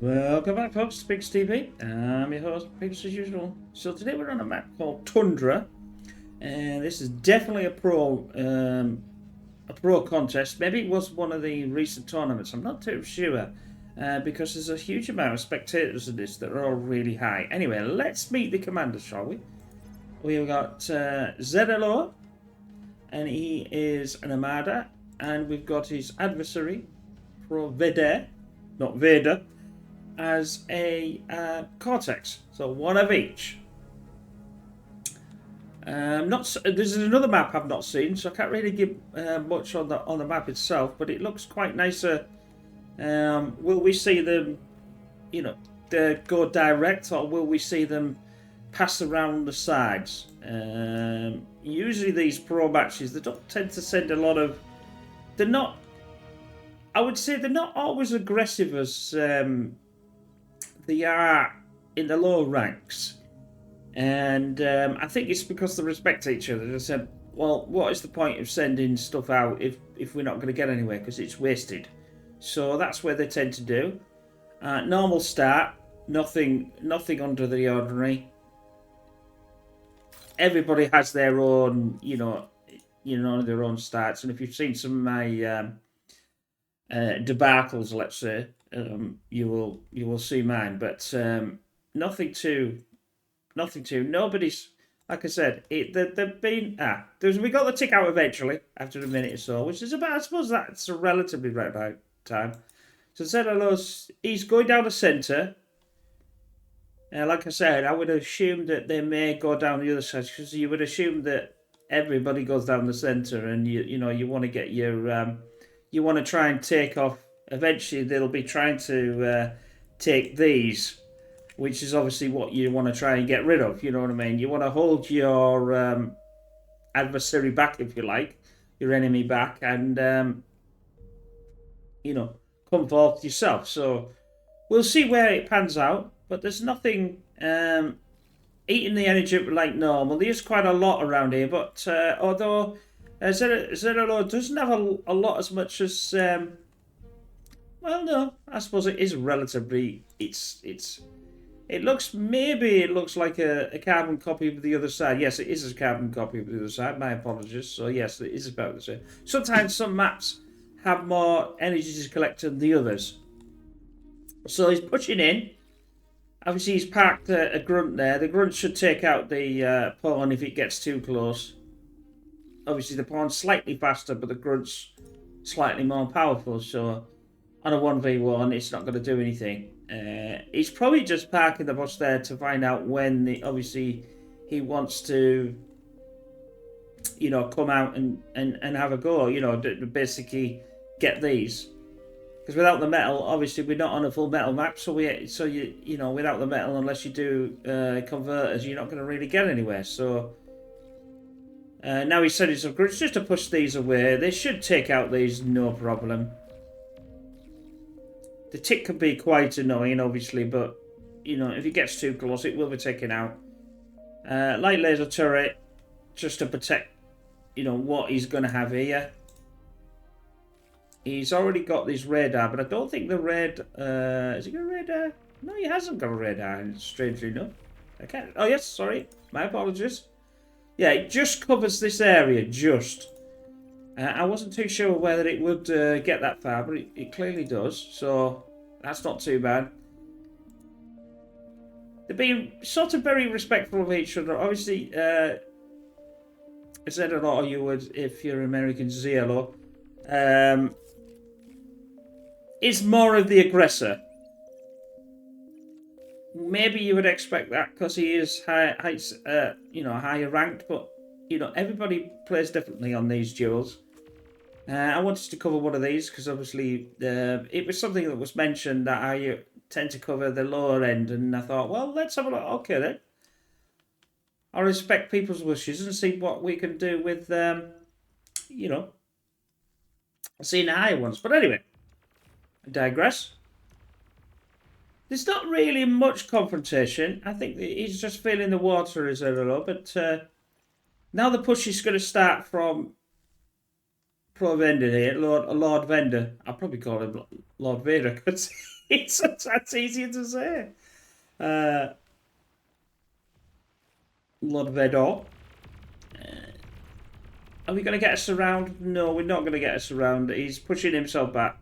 Welcome back, folks, to Pigs TV. I'm your host, Pigs as usual. So today we're on a map called Tundra, and this is definitely a pro contest. Maybe it was one of the recent tournaments. I'm not too sure, because there's a huge amount of spectators in this that are all really high. Anyway, let's meet the commanders, shall we? We've got ZLO, and he is an Armada, and we've got his adversary, Pro Vader, not Vader, as a Cortex, so one of each. There's another map I've not seen, so I can't really give much on the map itself, but it looks quite nicer. Will we see them, go direct, or will we see them pass around the sides? Usually these pro matches, they don't tend to send a lot of. They're not. I would say they're not always aggressive as they are in the lower ranks, and I think it's because they respect each other. They said, well, what is the point of sending stuff out if we're not going to get anywhere, because it's wasted. So that's where they tend to do. Normal start, nothing under the ordinary. Everybody has their own, their own starts, and if you've seen some of my debacles, let's say, you will see mine, but nothing too. Nobody's, like I said. They've been we got the tick out eventually after a minute or so, which is about, I suppose that's a relatively right about time. So Zedalos, he's going down the centre. Like I said, I would assume that they may go down the other side, because you would assume that everybody goes down the centre, and you want to get your you want to try and take off. Eventually, they'll be trying to take these, which is obviously what you want to try and get rid of. You know what I mean? You want to hold your adversary back, if you like, your enemy back, and come forth yourself. So we'll see where it pans out, but there's nothing eating the energy like normal. There's quite a lot around here, but although Zerolo doesn't have a lot as much as. Well, no, I suppose it is relatively. It looks like a carbon copy of the other side. Yes, it is a carbon copy of the other side. My apologies. So yes, it is about the same. Sometimes some maps have more energy to collect than the others. So he's pushing in. Obviously, he's parked a grunt there. The grunt should take out the pawn if it gets too close. Obviously, the pawn's slightly faster, but the grunt's slightly more powerful. So on a 1v1, it's not going to do anything. He's probably just parking the bus there to find out when obviously he wants to, come out and have a go, to basically get these. Because without the metal, obviously we're not on a full metal map, so without the metal, unless you do converters, you're not going to really get anywhere. So now he's sending some grids just to push these away. They should take out these, no problem. The tick can be quite annoying, obviously, but if it gets too close, it will be taken out. Light laser turret, just to protect, what he's going to have here. He's already got this radar, but I don't think the red. Has he got a radar? No, he hasn't got a radar. Strangely enough, I can't. Oh yes, sorry, my apologies. Yeah, it just covers this area, just. I wasn't too sure whether it would get that far, but it clearly does, so that's not too bad. They're being sort of very respectful of each other. Obviously, I said a lot of you would if you're American ZLO. Is more of the aggressor. Maybe you would expect that because he is higher ranked, but everybody plays differently on these duels. I wanted to cover one of these because obviously it was something that was mentioned that I tend to cover the lower end, and I thought, well, let's have a look. Okay then. I respect people's wishes and see what we can do with, seeing the higher ones. But anyway, I digress. There's not really much confrontation. I think he's just feeling the water is a little, but now the push is going to start from pro vendor here, Lord Vendor. I'll probably call him Lord Vader because that's easier to say. Uh, Lord Vader. Are we going to get us around? No, we're not going to get us around. He's pushing himself back.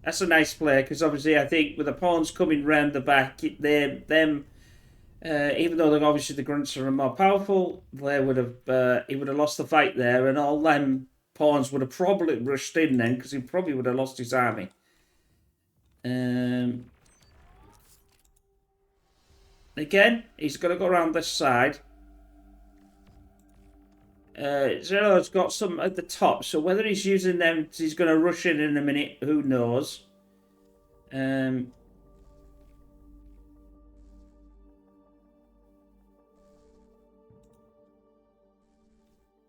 That's a nice play because obviously I think with the pawns coming round the back, them. Even though obviously the grunts are more powerful, they would have he would have lost the fight there, and all them pawns would have probably rushed in then because he probably would have lost his army. Again, he's going to go around this side. Zero's got some at the top, so whether he's using them, he's going to rush in a minute. Who knows?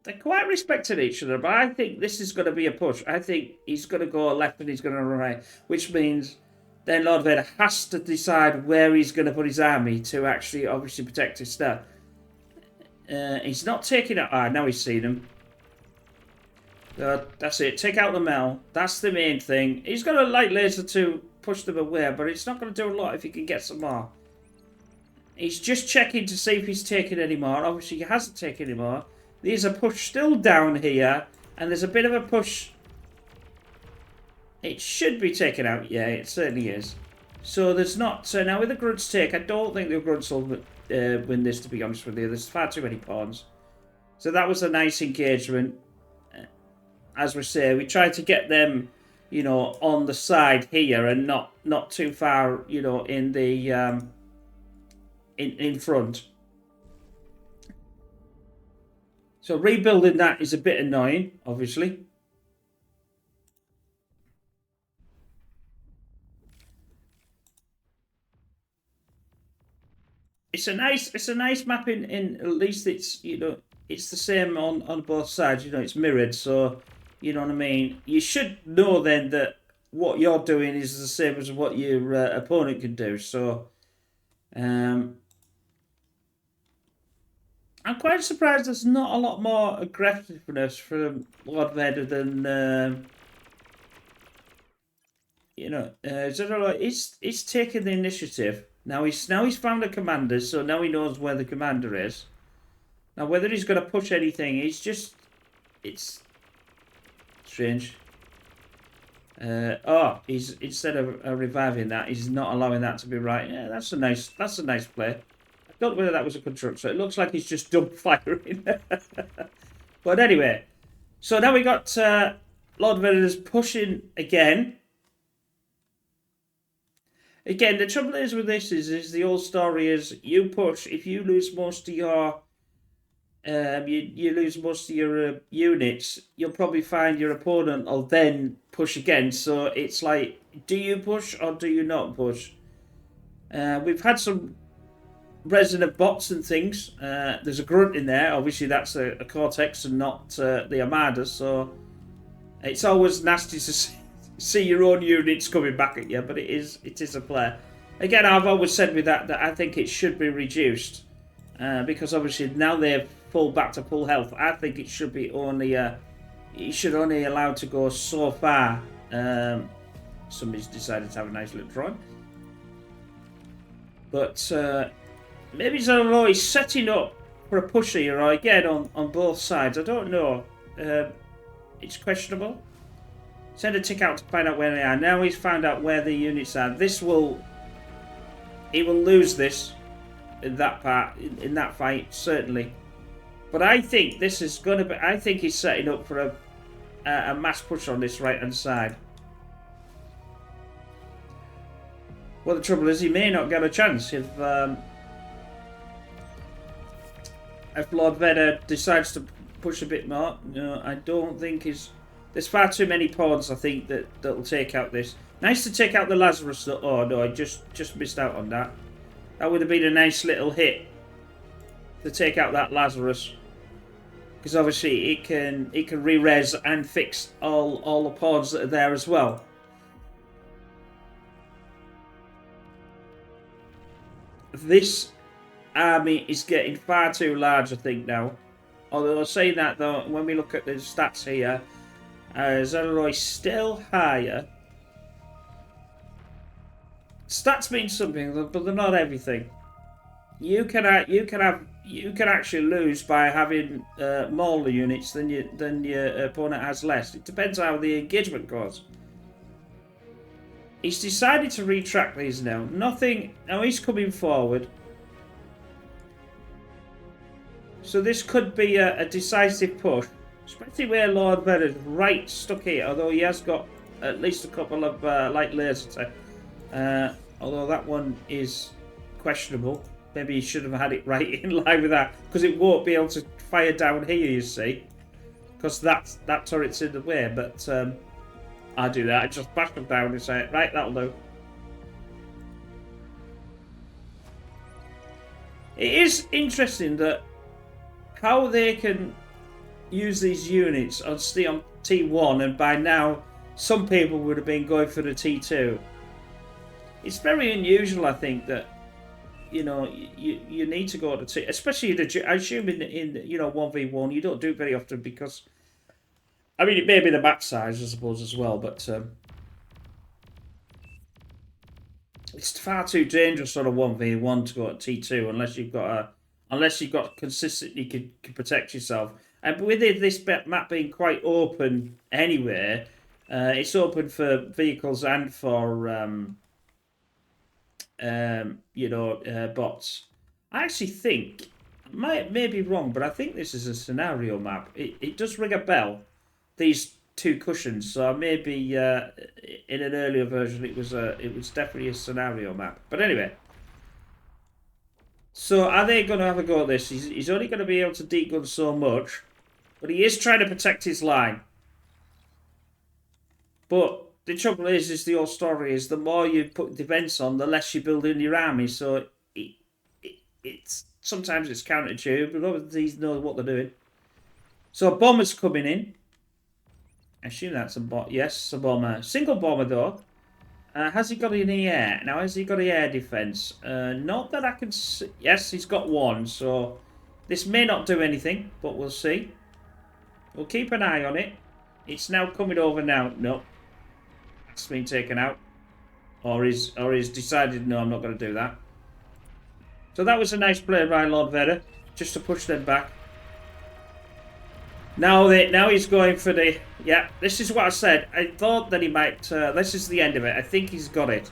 They're quite respecting each other, but I think this is going to be a push. I think he's going to go left and he's going to run right, which means then Lord Vader has to decide where he's going to put his army to actually obviously protect his stuff. He's not taking it. Now he's seen him. That's it. Take out the Mel. That's the main thing. He's got a light laser to push them away, but it's not going to do a lot if he can get some more. He's just checking to see if he's taking any more. Obviously, he hasn't taken any more. There's a push still down here, and there's a bit of a push. It should be taken out. Yeah, it certainly is. So there's not... So now with the grunts take, I don't think the grunts will win this, to be honest with you. There's far too many pawns. So that was a nice engagement. As we say, we tried to get them, you know, on the side here and not too far, you know, in the in front. So rebuilding that is a bit annoying, obviously. It's a nice map in at least it's, you know, it's the same on both sides, you know, it's mirrored, so you know what I mean. You should know then that what you're doing is the same as what your opponent can do. So I'm quite surprised there's not a lot more aggressiveness from Lord Vader than you know. He's taking the initiative. Now he's found a commander, so now he knows where the commander is. Now whether he's going to push anything, it's strange. He's instead of reviving that, he's not allowing that to be right. Yeah, that's a nice play. I don't know whether that was a constructor. It looks like he's just dump firing. But anyway, so now we got Lord Vader's pushing again. Again, the trouble is with this is the old story is you push, if you lose most of your you lose most of your units, you'll probably find your opponent will then push again. So it's like, do you push or do you not push? We've had some resonant bots and things. There's a grunt in there. Obviously, that's a Cortex and not the Armada. So it's always nasty to see your own units coming back at you, but it is a play. Again, I've always said with that I think it should be reduced because obviously now they've pulled back to full health. I think it should be only it should only allowed to go so far. Somebody's decided to have a nice little drawing, but maybe he's setting up for a push here, or again on both sides. I don't know. It's questionable. Send a tick out to find out where they are. Now he's found out where the units are. He will lose this in that part, in that fight, certainly. But I think this is going to be... I think he's setting up for a mass push on this right-hand side. Well, the trouble is he may not get a chance if Lord Vader decides to push a bit more. No, I don't think he's... There's far too many pawns, I think, that'll take out this. Nice to take out the Lazarus, though. Oh, no, I just missed out on that. That would have been a nice little hit to take out that Lazarus. Because obviously it can re-res and fix all the pawns that are there as well. This army is getting far too large, I think, now. Although saying that, though, when we look at the stats here, Zelleroy still higher. Stats mean something, but they're not everything. You can actually lose by having more units than your opponent has less. It depends how the engagement goes. He's decided to retract these now. Nothing. Now he's coming forward. So this could be a decisive push, especially where Lord Vader's right stuck here. Although he has got at least a couple of light laser attack. Although that one is questionable. Maybe he should have had it right in line with that, because it won't be able to fire down here, you see. Because that turret's in the way, but I do that. I just bash them down and say, right, that'll do. It is interesting that how they can use these units on T1, and by now some people would have been going for the T2. It's very unusual, I think, that you need to go to T, especially I assume in 1v1 you don't do it very often because I mean it may be the map size I suppose as well, but it's far too dangerous on a 1v1 to go to T2 unless you've got consistently can protect yourself. And with this map being quite open anyway, it's open for vehicles and for bots. I actually think, may be wrong, but I think this is a scenario map. It does ring a bell, these two cushions. So maybe in an earlier version it was definitely a scenario map. But anyway, so are they going to have a go at this? He's only going to be able to degun so much, but he is trying to protect his line. But the trouble is the old story is the more you put defence on, the less you build in your army. So it's sometimes it's counterintuitive, but other these know what they're doing. So a bomber's coming in. I assume that's a bot. Yes, a bomber. Single bomber though. Has he got any air? Now, has he got any air defence? Not that I can see. Yes, he's got one. So this may not do anything, but we'll see. We'll keep an eye on it. It's now coming over now. No. It's been taken out. Or he's decided, no, I'm not going to do that. So that was a nice play by Lord Vader, just to push them back. Now he's going for the... Yeah, this is what I said. I thought that he might... this is the end of it. I think he's got it.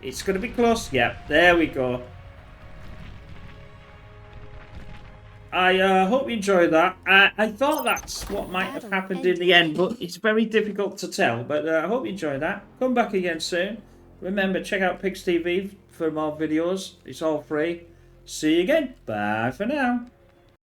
It's going to be close. Yeah, there we go. I hope you enjoyed that. I thought that's what might have happened in the end, but it's very difficult to tell. But I hope you enjoyed that. Come back again soon. Remember, check out Pigs TV for more videos. It's all free. See you again. Bye for now.